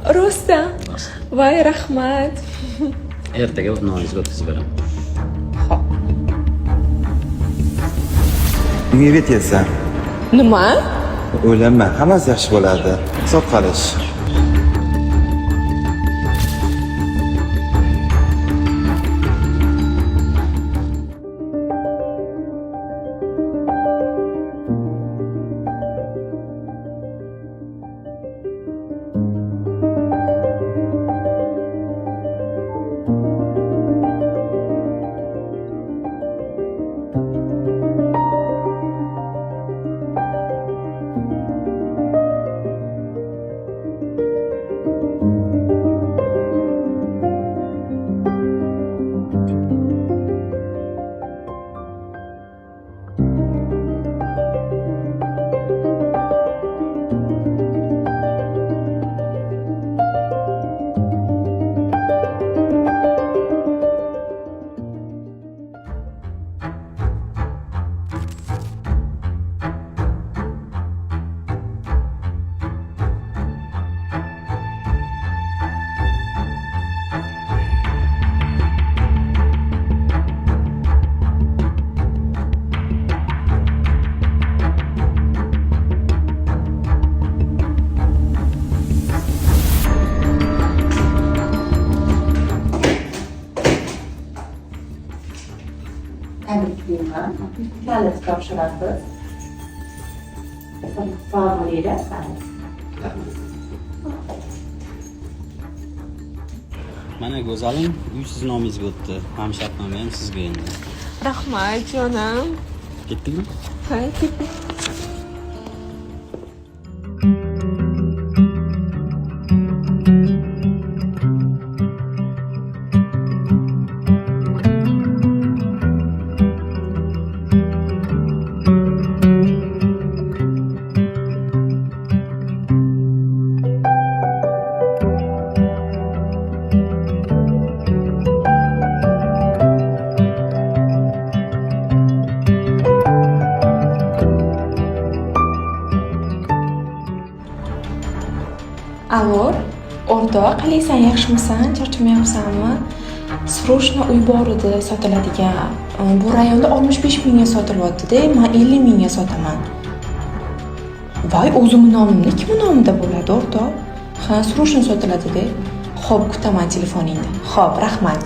Rostdan. Voy, rahmat. Ertaga o'z nomingizga o'tkazib beraman. Xo'p. Unga yetasan. Nima? O'ylanma, hammasi yaxshi bo'ladi. Hisob qilish. Tabriklayman. Kalit topshirasiz. Favoriylar kalit. Mana go'zalim, uy siz nomingizga o'tdi. Ham shartnoma ham sizga endi. Rahmat, jonim. Ketdikmi? Ha, ketdik. Allo, o'rtoq, qalaysan, yaxshimisan? Charchamayapsanmi? Srochno uy bor edi, sotiladigan. Bu rayonda 65 mingga sotilyapti-da, men 50 mingga sotaman. Voy, o'zimning nomimda kimning nomida bo'ladi, o'rtoq? Ha, srochno sotiladi-da. Xo'p, kutaman telefoningni. Xo'p, rahmat.